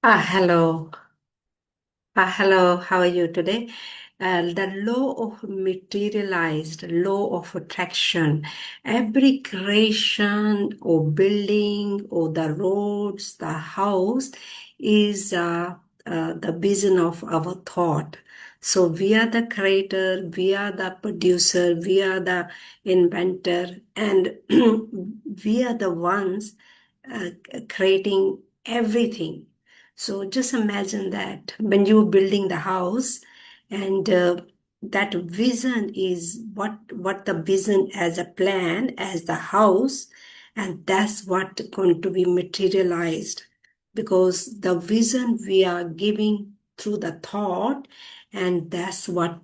Hello. Hello, how are you today? The law of materialized, law of attraction, every creation or building or the roads, the house is the vision of our thought. So we are the creator, we are the producer, we are the inventor, and we are the ones uh, creating everything. So just imagine that when you're building the house, and that vision is what the vision as a plan, as the house, and that's what going to be materialized because the vision we are giving through the thought, and that's what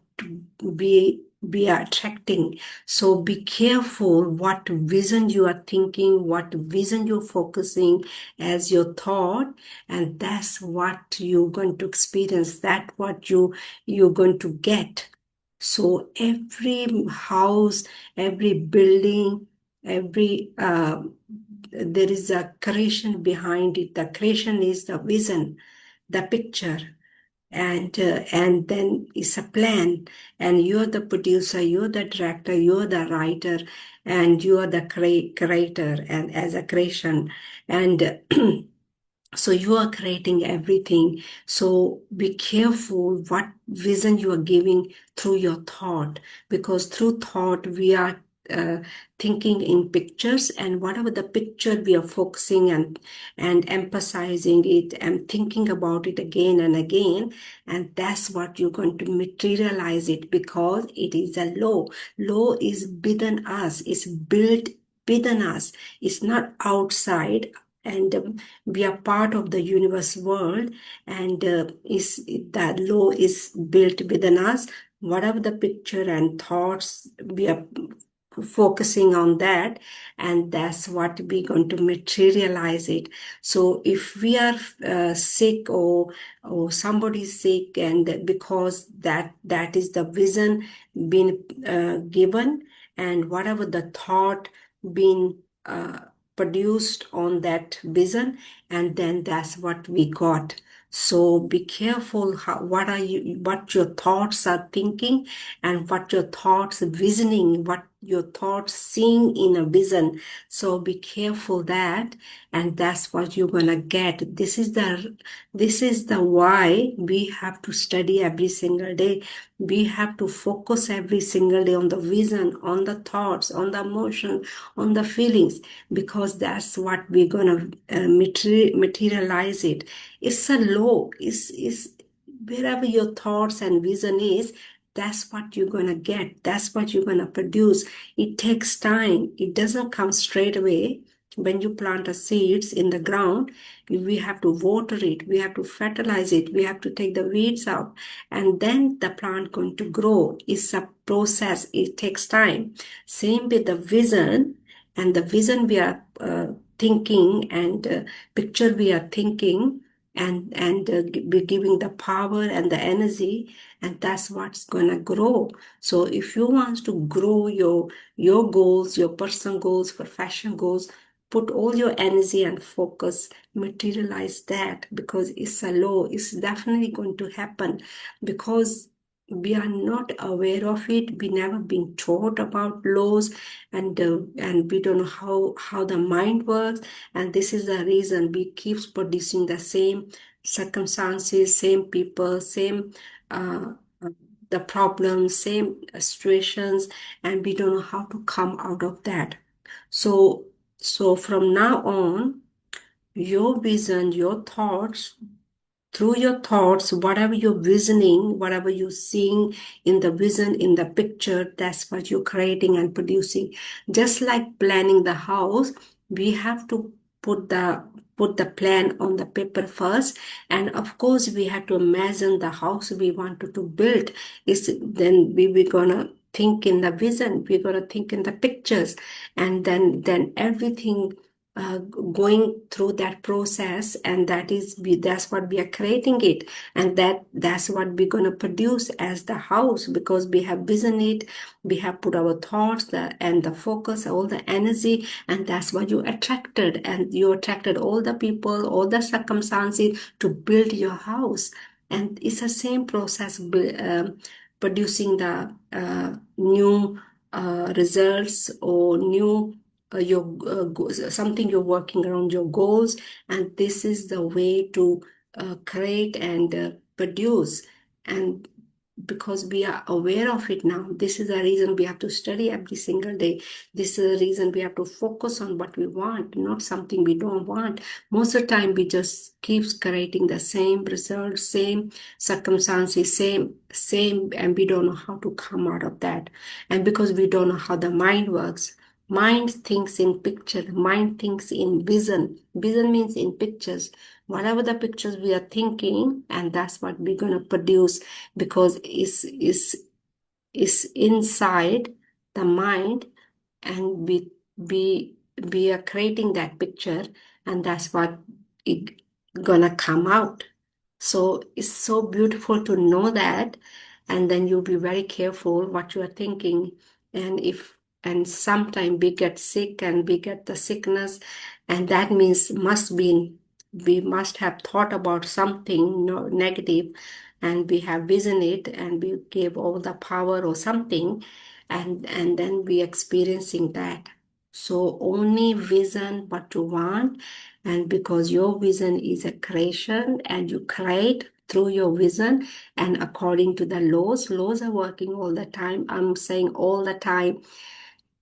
we are attracting. So be careful what vision you are thinking, what vision you're focusing as your thought, and that's what you're going to experience, that what you're going to get. So every house, every building, every there is a creation behind it. The creation is the vision, the picture, and then it's a plan, and you're the producer, you're the director, you're the writer, and you are the creator and as a creation, and so you are creating everything. So be careful what vision you are giving through your thought, because through thought we are uh, thinking in pictures, and whatever the picture we are focusing and emphasizing it and thinking about it again and again, and that's what you're going to materialize it, because it is a law. Law is within us, it's built within us, it's not outside. And we are part of the universe world, and is that law is built within us. Whatever the picture and thoughts we are focusing on that, and that's what we're going to materialize it. So if we are sick, or somebody's sick, and because that is the vision being given, and whatever the thought being produced on that vision, and then that's what we got. So be careful what your thoughts are thinking, and what your thoughts visioning, what your thoughts seeing in a vision. So be careful that, and that's what you're gonna get. This is the why we have to study every single day. We have to focus every single day on the vision, on the thoughts, on the emotion, on the feelings, because that's what we're gonna materialize it. It's a law. Is wherever your thoughts and vision is, that's what you're gonna get. That's what you're gonna produce. It takes time. It doesn't come straight away. When you plant a seeds in the ground, we have to water it, we have to fertilize it, we have to take the weeds out, and then the plant going to grow. It's a process. It takes time. Same with the vision, and the vision we are thinking, and picture we are thinking, and be giving the power and the energy, and that's what's gonna grow. So if you want to grow your goals, your personal goals, professional goals, put all your energy and focus, materialize that, because it's a law. It's definitely going to happen, because we are not aware of it. We never been taught about laws, and we don't know how the mind works, and this is the reason we keeps producing the same circumstances, same people, same uh, uh, the problems, same situations, and we don't know how to come out of that. So from now on, your vision, your thoughts, through your thoughts, whatever you're visioning, whatever you're seeing in the vision, in the picture, that's what you're creating and producing. Just like planning the house, we have to put the put the plan on the paper first, and of course we have to imagine the house we wanted to build. Is then we're gonna think in the vision, we're gonna think in the pictures, and then everything going through that process, and that's what we are creating it, and that's what we're going to produce as the house, because we have vision it, we have put our thoughts and the focus, all the energy, and that's what you attracted, and you attracted all the people, all the circumstances to build your house. And it's the same process, producing the new results, or new your something you're working around your goals. And this is the way to create and produce. And because we are aware of it now, this is the reason we have to study every single day. This is the reason we have to focus on what we want, not something we don't want. Most of the time we just keeps creating the same results, same circumstances, same, and we don't know how to come out of that. And because we don't know how the mind works, mind thinks in picture, the mind thinks in vision. Vision means in pictures. Whatever the pictures we are thinking, and that's what we're going to produce, because is inside the mind, and we are creating that picture, and that's what it gonna come out. So it's so beautiful to know that, and then you'll be very careful what you are thinking. And sometimes we get sick and we get the sickness, and that means we must have thought about something negative, and we have visioned it, and we gave all the power or something, and then we experiencing that. So only vision what you want, and because your vision is a creation, and you create through your vision, and according to the laws are working all the time. I'm saying all the time,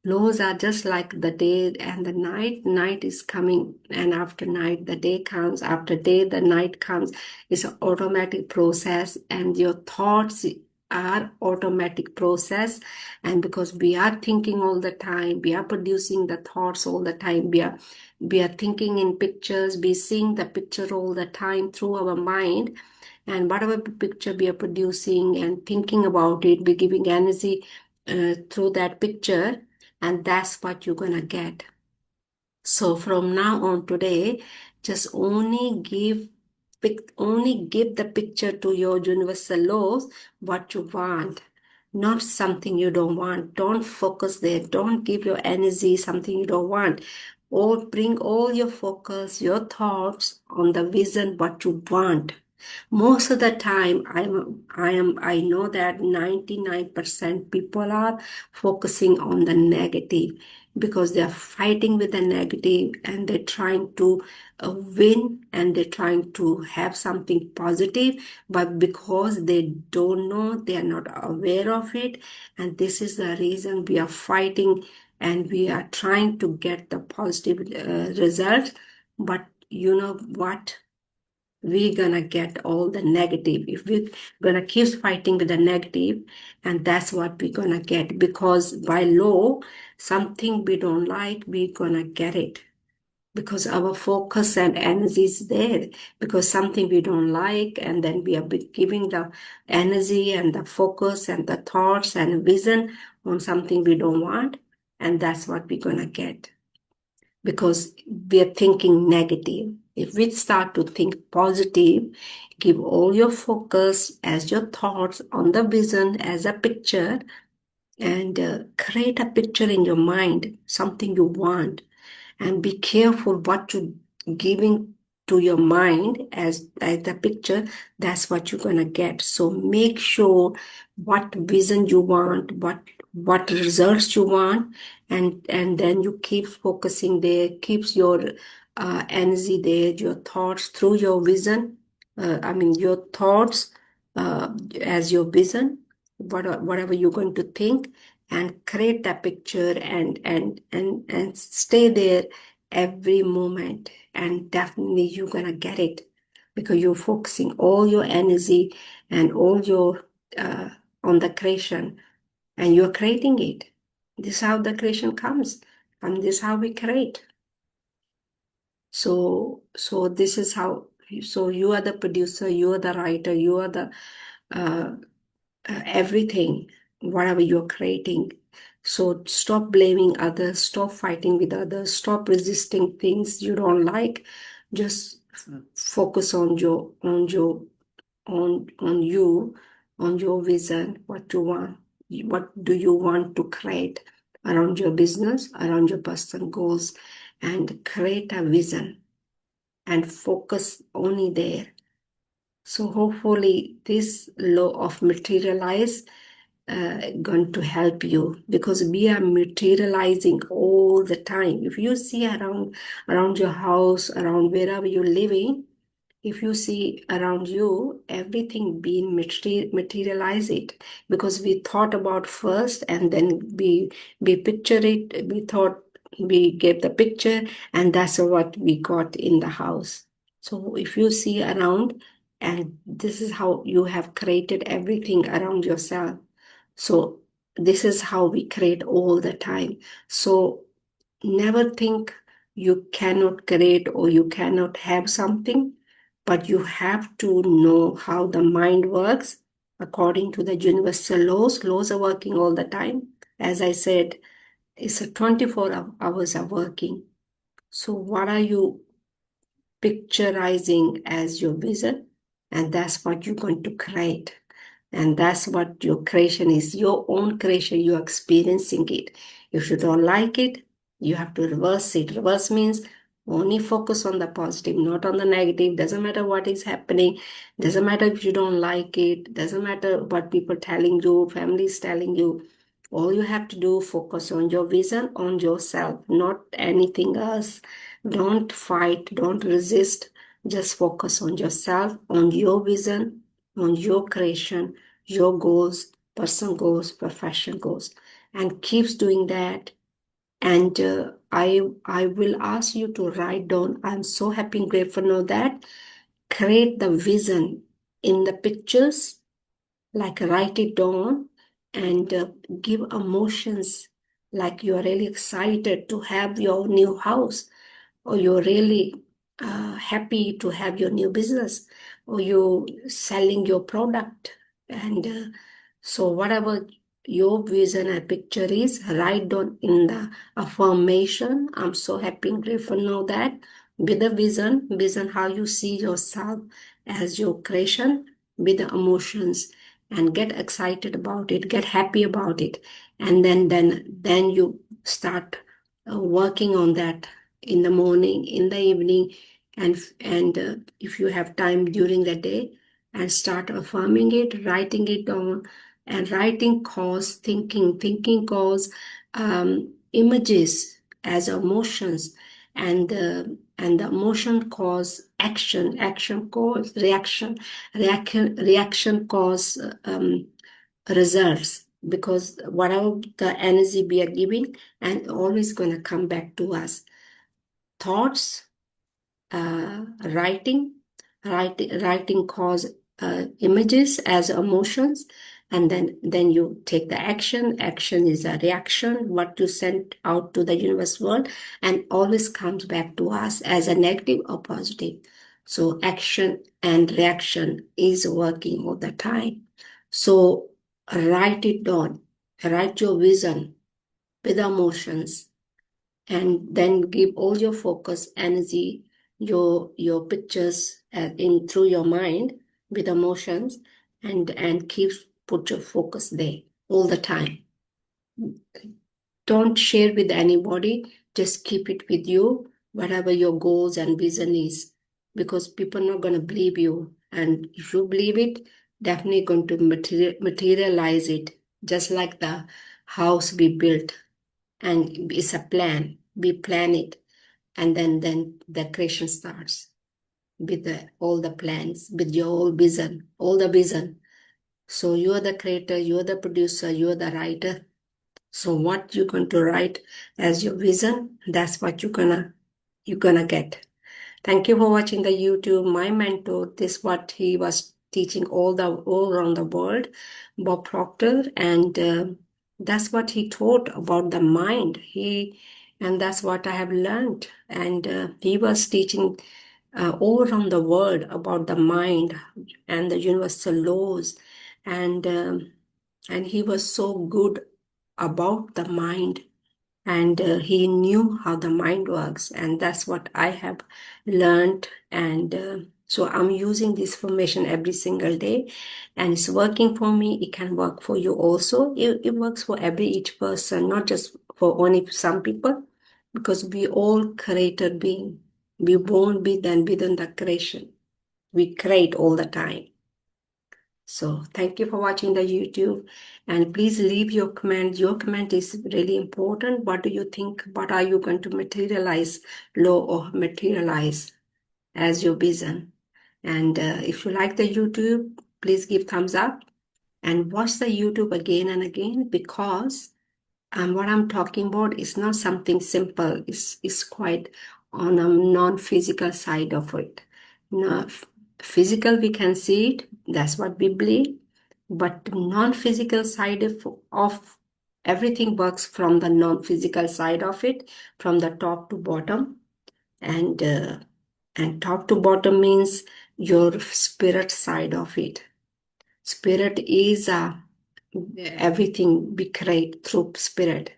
laws are just like the day and the night. Night is coming, and after night, the day comes. After day, the night comes. It's an automatic process, and your thoughts are automatic process. And because we are thinking all the time, we are producing the thoughts all the time. We are thinking in pictures. We seeing the picture all the time through our mind, and whatever picture we are producing and thinking about it, we're giving energy through that picture, and that's what you're gonna get. So from now on today, just only give the picture to your universal laws what you want, not something you don't want. Don't focus there. Don't give your energy something you don't want. Or bring all your focus, your thoughts on the vision what you want. Most of the time, I know that 99% people are focusing on the negative, because they're fighting with the negative, and they're trying to win, and they're trying to have something positive, but because they don't know, they are not aware of it. And this is the reason we are fighting, and we are trying to get the positive result. But you know what? We're gonna get all the negative. If we're gonna keep fighting with the negative, and that's what we're gonna get, because by law, something we don't like, we're gonna get it, because our focus and energy is there. Because something we don't like, and then we are giving the energy and the focus and the thoughts and vision on something we don't want, and that's what we're gonna get, because we are thinking negative. If we start to think positive, give all your focus as your thoughts on the vision as a picture, and create a picture in your mind, something you want, and be careful what you giving to your mind as the picture. That's what you're gonna get. So make sure what vision you want, what results you want, and then you keep focusing there, keeps your energy there, your thoughts through your vision. Your thoughts as your vision, whatever you're going to think, and create that picture, and stay there every moment, and definitely you're gonna get it, because you're focusing all your energy and all your on the creation, and you're creating it. This is how the creation comes, and this is how we create. So this is how. So you are the producer, you are the writer, you are the everything. whatever you're creating. So stop blaming others, stop fighting with others, stop resisting things you don't like. Just focus on on you, on your vision, what you want, what do you want to create around your business, around your personal goals, and create a vision and focus only there. So hopefully this law of materialize going to help you, because we are materializing all the time. If you see around your house, around wherever you're living, if you see around you, everything being materialize it, because we thought about first and then we picture it, we thought, we gave the picture, and that's what we got in the house. So if you see around, and this is how you have created everything around yourself. So this is how we create all the time. So never think you cannot create or you cannot have something, but you have to know how the mind works according to the universal laws. Laws are working all the time. As I said, it's a 24 hours are working. So what are you picturizing as your vision? And that's what you're going to create. And that's what your creation is, your own creation. You're experiencing it. If you don't like it, you have to reverse it. Reverse means only focus on the positive, not on the negative. Doesn't matter what is happening. Doesn't matter if you don't like it. Doesn't matter what people telling you, family is telling you. All you have to do, focus on your vision, on yourself, not anything else. Don't fight, don't resist. Just focus on yourself, on your vision, on your creation, your goals, personal goals, professional goals, and keeps doing that. And I will ask you to write down. I'm so happy and grateful now that create the vision in the pictures, like write it down, and give emotions, like you are really excited to have your new house, or you're really happy to have your new business, or you selling your product. And so whatever your vision and picture is, write down in the affirmation. I'm so happy and grateful now that with the vision how you see yourself as your creation, with the emotions, and get excited about it, get happy about it, and then you start working on that in the morning, in the evening, and if you have time during the day, and start affirming it, writing it down. And writing cause thinking, thinking cause images as emotions, and the emotion cause action, action cause reaction, reaction cause results, because whatever the energy we are giving, and always going to come back to us. Thoughts, writing, writing cause images as emotions, and then you take the action. Action is a reaction, what you send out to the universe world, and always comes back to us as a negative or positive. So action and reaction is working all the time. So write it down, write your vision with emotions, and then give all your focus energy, your pictures in through your mind with emotions, and keep put your focus there all the time. Don't share with anybody, just keep it with you, whatever your goals and vision is, because people are not going to believe you, and if you believe it, definitely going to materialize it, just like the house we built, and it's a plan, we plan it, and then the creation starts with all the plans, with your whole vision, all the vision. So you are the creator, you are the producer, you are the writer. So what you're going to write as your vision, that's what you're gonna get. Thank you for watching the YouTube. My mentor, this what he was teaching all around the world, Bob Proctor, and that's what he taught about the mind. And that's what I have learned. And he was teaching all around the world about the mind and the universal laws, and And he was so good about the mind, and he knew how the mind works, and that's what I have learned. And so I'm using this information every single day, and it's working for me. It can work for you also. It works for every each person, not just for only some people, because we all created being. We won't be then within the creation. We create all the time. So thank you for watching the YouTube, and please leave your comment. Your comment is really important. What do you think? What are you going to materialize, law or materialize as your vision? And if you like the YouTube, please give thumbs up and watch the YouTube again and again, because what I'm talking about is not something simple. It's quite on a non-physical side of it. No, physical, we can see it. That's what we believe. But non-physical side of everything works from the non-physical side of it, from the top to bottom. And top to bottom means your spirit side of it. Spirit is everything we create through spirit.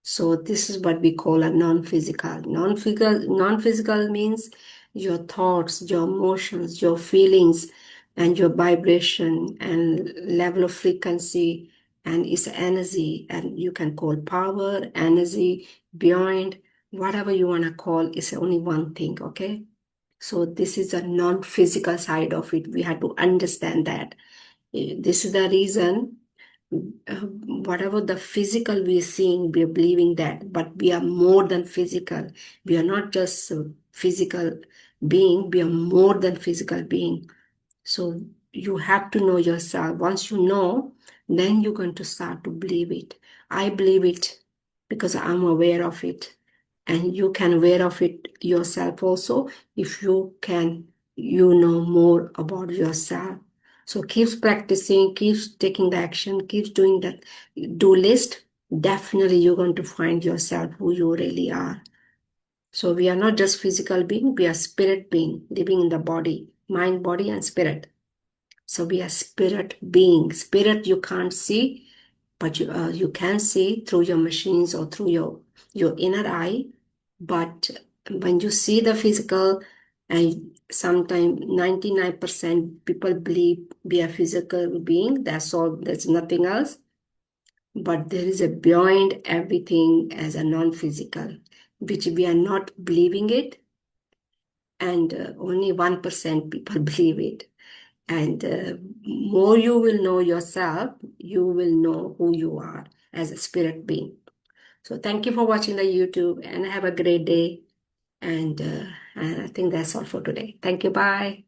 So this is what we call a non-physical. Non-physical means your thoughts, your emotions, your feelings, and your vibration and level of frequency, and its energy. And you can call power, energy, beyond, whatever you want to call. It's only one thing, okay? So this is a non-physical side of it. We have to understand that. This is the reason, whatever the physical we are seeing, we are believing that, but we are more than physical. We are not just a physical being, we are more than physical being. So you have to know yourself. Once you know, then you're going to start to believe it. I believe it because I'm aware of it. And you can aware of it yourself also if you can, you know more about yourself. So keep practicing, keep taking the action, keep doing that do list. Definitely you're going to find yourself who you really are. So we are not just physical being, we are spirit being living in the body, mind, body, and spirit. So we are spirit being. Spirit you can't see, but you can see through your machines or through your inner eye. But when you see the physical, and sometimes 99% people believe we are physical being, that's all, there's nothing else. But there is a beyond everything as a non-physical, which we are not believing it, and only 1% people believe it. And more you will know yourself, you will know who you are as a spirit being. So thank you for watching the YouTube, and have a great day. And I think that's all for today. Thank you. Bye.